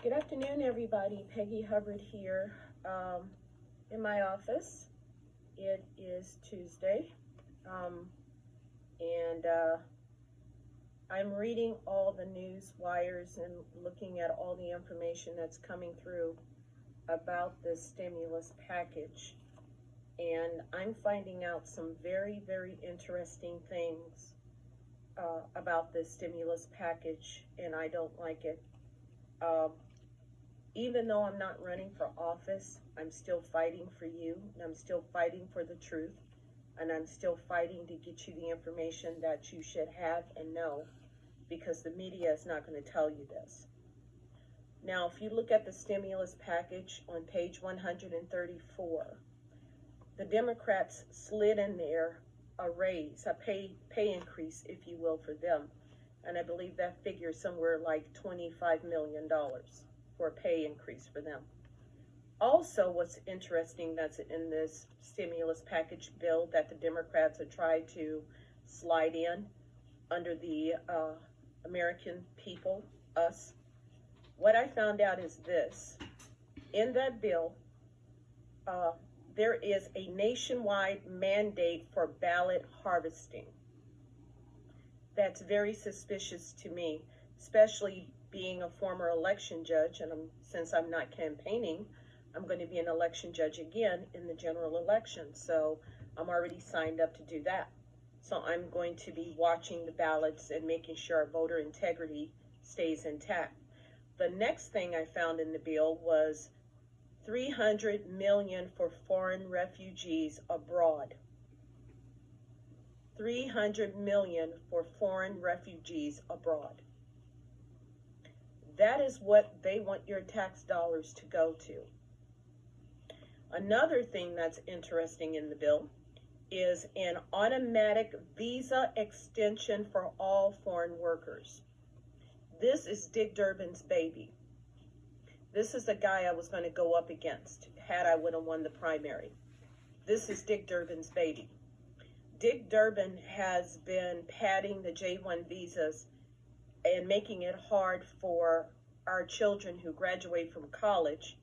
Good afternoon, everybody. Peggy Hubbard here in my office. It is Tuesday, and I'm reading all the news wires and looking at all the information that's coming through about this stimulus package. And I'm finding out some very, very interesting things about this stimulus package, and I don't like it. Even though I'm not running for office, I'm still fighting for you, and I'm still fighting for the truth, and I'm still fighting to get you the information that you should have and know, because the media is not going to tell you this. Now, if you look at the stimulus package on page 134, the Democrats slid in there a raise, a pay increase, if you will, for them. And I believe that figure is somewhere like $25 million. For a pay increase for them. Also, what's interesting that's in this stimulus package bill that the Democrats have tried to slide in under the American people, us, what I found out is this. In that bill, there is a nationwide mandate for ballot harvesting. That's very suspicious to me, especially being a former election judge, and since I'm not campaigning, I'm going to be an election judge again in the general election. So I'm already signed up to do that. So I'm going to be watching the ballots and making sure our voter integrity stays intact. The next thing I found in the bill was $300 million for foreign refugees abroad. $300 million for foreign refugees abroad. That is what they want your tax dollars to go to. Another thing that's interesting in the bill is an automatic visa extension for all foreign workers. This is Dick Durbin's baby. This is the guy I was going to go up against had I would have won the primary. This is Dick Durbin's baby. Dick Durbin has been padding the J-1 visas and making it hard for our children who graduate from college.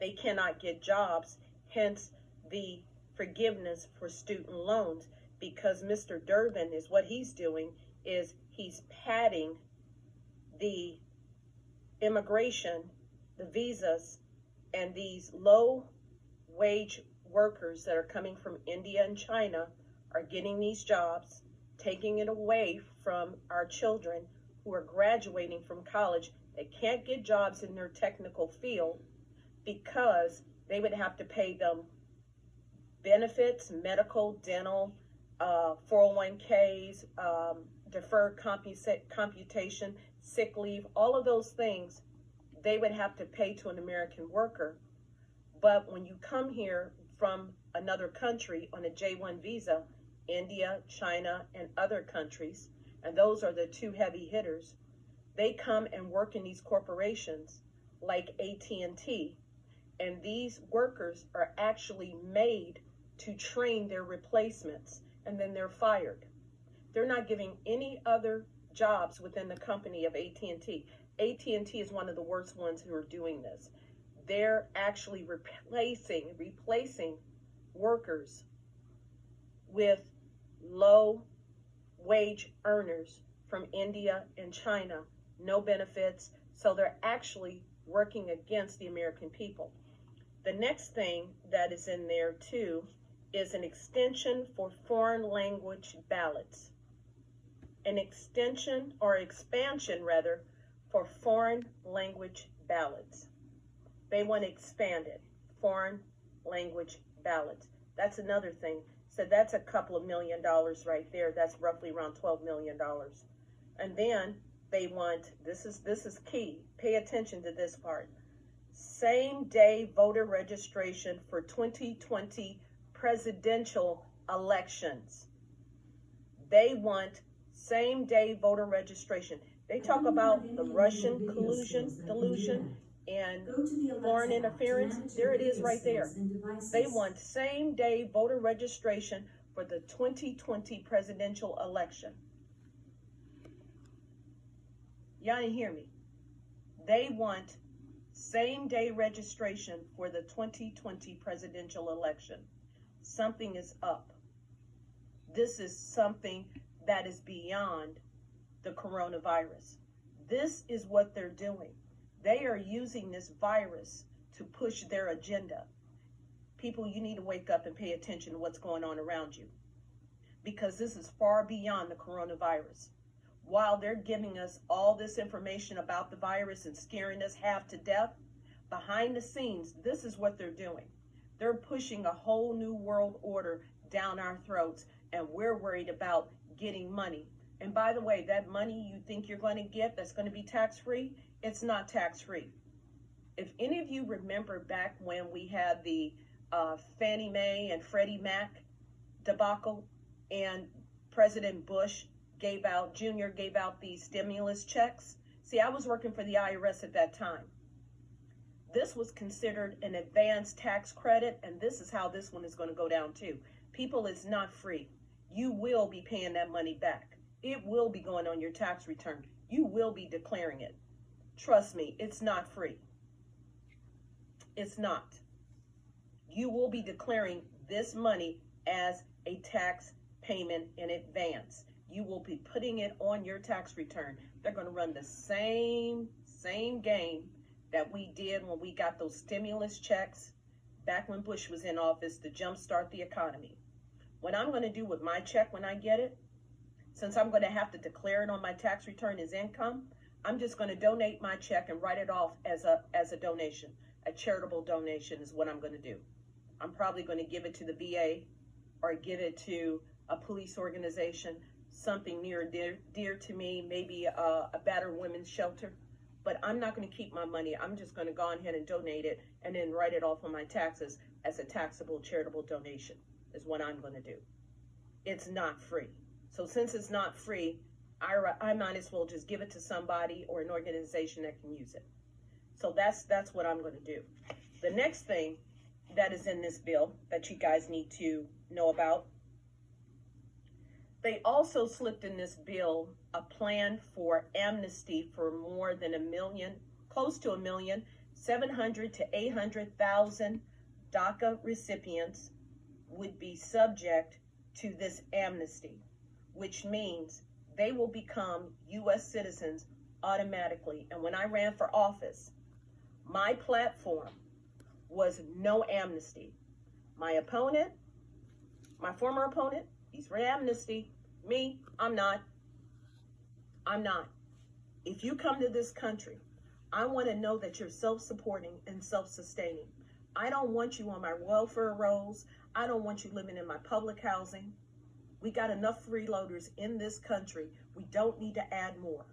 They cannot get jobs, hence the forgiveness for student loans, because Mr. Durbin is what he's doing is he's padding the immigration, the visas, and these low wage workers that are coming from India and China are getting these jobs, taking it away from our children who are graduating from college. They can't get jobs in their technical field because they would have to pay them benefits, medical, dental, 401ks, deferred computation, sick leave, all of those things they would have to pay to an American worker. But when you come here from another country on a J-1 visa, India, China, and other countries, and those are the two heavy hitters, they come and work in these corporations like AT&T, and these workers are actually made to train their replacements, and then they're fired. They're not giving any other jobs within the company of AT&T. AT&T is one of the worst ones who are doing this. They're actually replacing workers with low wage earners from India and China, no benefits, so they're actually working against the American people. The next thing that is in there too is an extension for foreign language ballots. An extension or expansion rather for foreign language ballots. They want to expand it, foreign language ballots. That's another thing. So that's a couple of $1 million right there. That's roughly around $12 million. And then they want, this is key, pay attention to this part, same day voter registration for 2020 presidential elections. They want same day voter registration. They talk about the Russian delusion, and foreign interference. There it is right there. They want same day voter registration for the 2020 presidential election. Y'all didn't hear me. They want Same day registration for the 2020 presidential election. Something is up. This is something that is beyond the coronavirus. This is what they're doing. They are using this virus to push their agenda. People, you need to wake up and pay attention to what's going on around you, because this is far beyond the coronavirus. While they're giving us all this information about the virus and scaring us half to death, behind the scenes, this is what they're doing. They're pushing a whole new world order down our throats, and we're worried about getting money. And by the way, that money you think you're going to get that's going to be tax-free, it's not tax-free. If any of you remember back when we had the Fannie Mae and Freddie Mac debacle, and President Bush Jr. gave out these stimulus checks. See, I was working for the IRS at that time. This was considered an advanced tax credit, and this is how this one is going to go down too. People, it's not free. You will be paying that money back. It will be going on your tax return. You will be declaring it. Trust me, it's not free. It's not. You will be declaring this money as a tax payment in advance. You will be putting it on your tax return. They're going to run the same game that we did when we got those stimulus checks back when Bush was in office to jumpstart the economy. What I'm going to do with my check when I get it, since I'm going to have to declare it on my tax return as income, I'm just going to donate my check and write it off as a donation. A charitable donation is what I'm going to do. I'm probably going to give it to the VA or give it to a police organization, something near dear to me, maybe a battered women's shelter. But I'm not going to keep my money. I'm just going to go ahead and donate it and then write it off on my taxes as a taxable charitable donation is what I'm going to do. It's not free. So since it's not free, I might as well just give it to somebody or an organization that can use it. So that's what I'm going to do. The next thing that is in this bill that you guys need to know about, they also slipped in this bill a plan for amnesty for more than 1 million, close to 1,700,000 to 800,000 DACA recipients would be subject to this amnesty, which means they will become U.S. citizens automatically. And when I ran for office, my platform was no amnesty. My opponent, my former opponent, he's for amnesty. Me, I'm not. I'm not. If you come to this country, I want to know that you're self-supporting and self-sustaining. I don't want you on my welfare rolls. I don't want you living in my public housing. We got enough freeloaders in this country. We don't need to add more.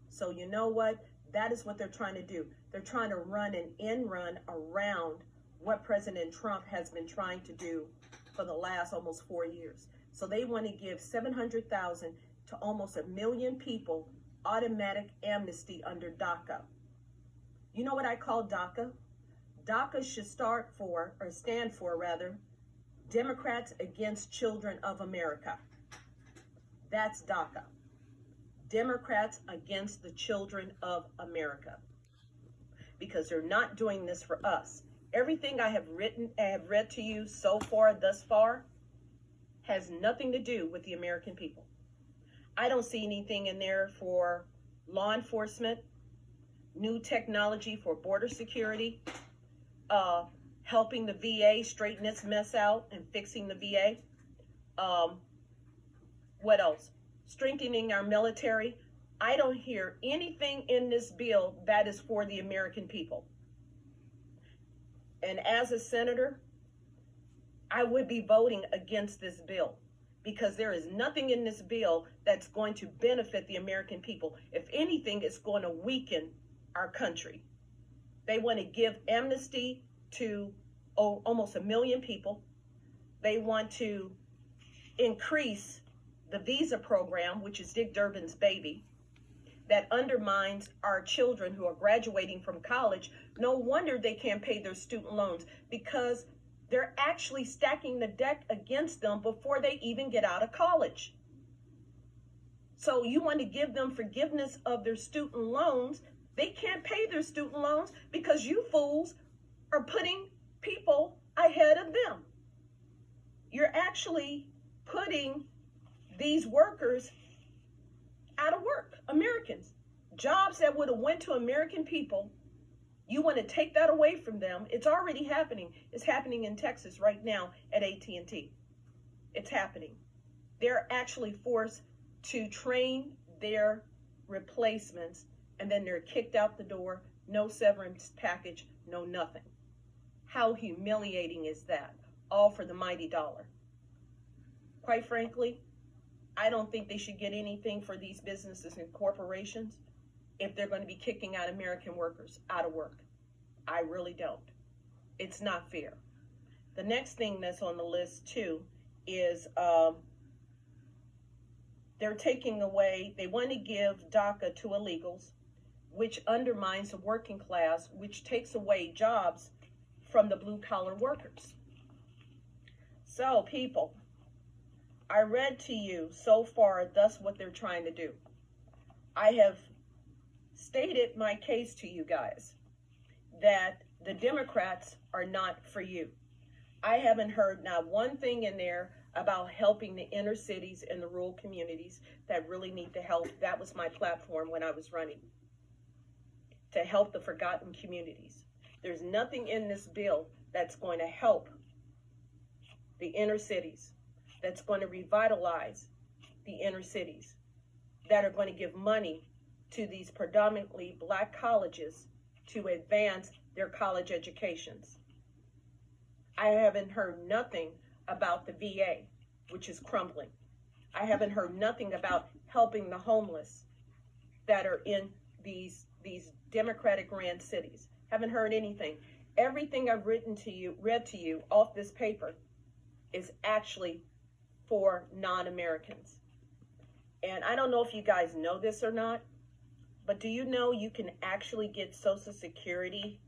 So you know what? That is what they're trying to do. They're trying to run an end run around what President Trump has been trying to do for the last almost 4 years. So they want to give 700,000 to almost 1 million people automatic amnesty under DACA. You know what I call DACA? DACA should stand for Democrats Against Children of America. That's DACA. Democrats Against the Children of America. Because they're not doing this for us. Everything I have read to you thus far, has nothing to do with the American people. I don't see anything in there for law enforcement, new technology for border security, helping the VA straighten its mess out and fixing the VA. What else? Strengthening our military. I don't hear anything in this bill that is for the American people. And as a senator, I would be voting against this bill because there is nothing in this bill that's going to benefit the American people. If anything, it's going to weaken our country. They want to give amnesty to almost 1 million people. They want to increase the visa program, which is Dick Durbin's baby, that undermines our children who are graduating from college. No wonder they can't pay their student loans, because they're actually stacking the deck against them before they even get out of college. So you want to give them forgiveness of their student loans. They can't pay their student loans because you fools are putting people ahead of them. You're actually putting these workers out of work, Americans. Jobs that would have went to American people, you want to take that away from them. It's already happening. It's happening in Texas right now at AT&T. It's happening. They're actually forced to train their replacements, and then they're kicked out the door. No severance package, no nothing. How humiliating is that? All for the mighty dollar. Quite frankly, I don't think they should get anything for these businesses and corporations if they're going to be kicking out American workers out of work. I really don't. It's not fair. The next thing that's on the list too is they're taking away, they want to give DACA to illegals, which undermines the working class, which takes away jobs from the blue collar workers. So people, I read to you so far thus what they're trying to do. I have stated my case to you guys that the Democrats are not for you. I haven't heard not one thing in there about helping the inner cities and the rural communities that really need the help. That was my platform when I was running, to help the forgotten communities. There's nothing in this bill that's going to help the inner cities, that's going to revitalize the inner cities, that are going to give money to these predominantly black colleges to advance their college educations. I haven't heard nothing about the VA, which is crumbling. I haven't heard nothing about helping the homeless that are in these Democratic ran cities. Haven't heard anything. Everything I've read to you off this paper is actually for non-Americans. And I don't know if you guys know this or not, but do you know you can actually get Social Security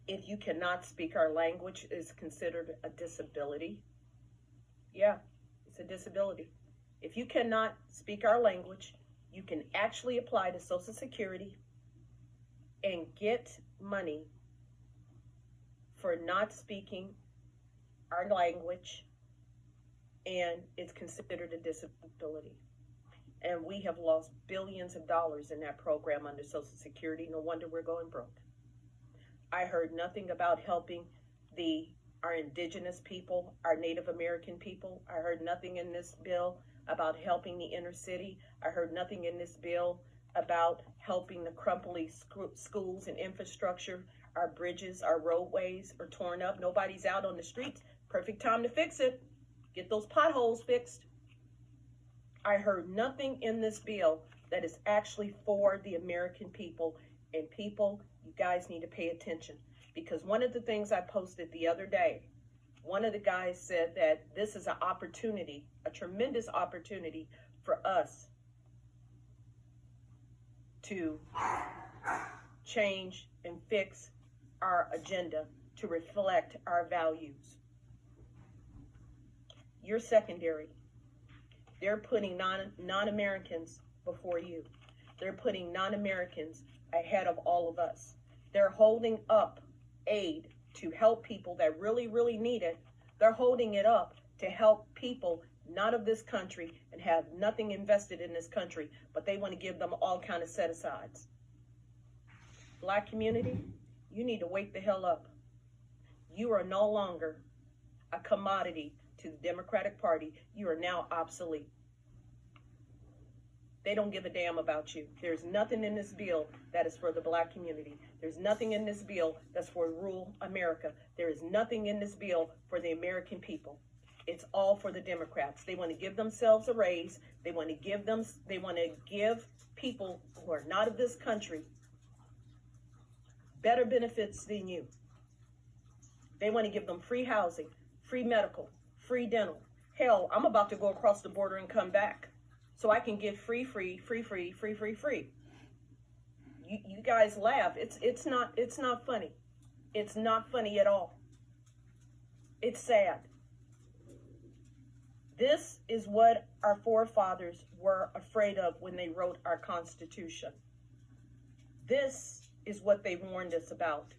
if you cannot speak our language? Is considered a disability? Yeah, it's a disability. If you cannot speak our language, you can actually apply to Social Security and get money for not speaking our language, and it's considered a disability. And we have lost billions of dollars in that program under Social Security. No wonder we're going broke. I heard nothing about helping our indigenous people, our Native American people. I heard nothing in this bill about helping the inner city. I heard nothing in this bill about helping the crumbly schools and infrastructure. Our bridges, our roadways are torn up. Nobody's out on the streets. Perfect time to fix it. Get those potholes fixed. I heard nothing in this bill that is actually for the American people. And people, you guys need to pay attention, because one of the things I posted the other day, one of the guys said that this is an opportunity, a tremendous opportunity for us to change and fix our agenda to reflect our values. You're secondary. They're putting non-Americans before you. They're putting non-Americans ahead of all of us. They're holding up aid to help people that really, really need it. They're holding it up to help people not of this country and have nothing invested in this country, but they want to give them all kind of set-asides. Black community, you need to wake the hell up. You are no longer a commodity to the Democratic Party. You are now obsolete. They don't give a damn about you. There's nothing in this bill that is for the black community. There's nothing in this bill that's for rural America. There is nothing in this bill for the American people. It's all for the Democrats. They want to give themselves a raise. They want to give people who are not of this country better benefits than you. They want to give them free housing, free medical, free dental. Hell, I'm about to go across the border and come back so I can get free. You guys laugh. It's not funny. It's not funny at all. It's sad. This is what our forefathers were afraid of when they wrote our Constitution. This is what they warned us about.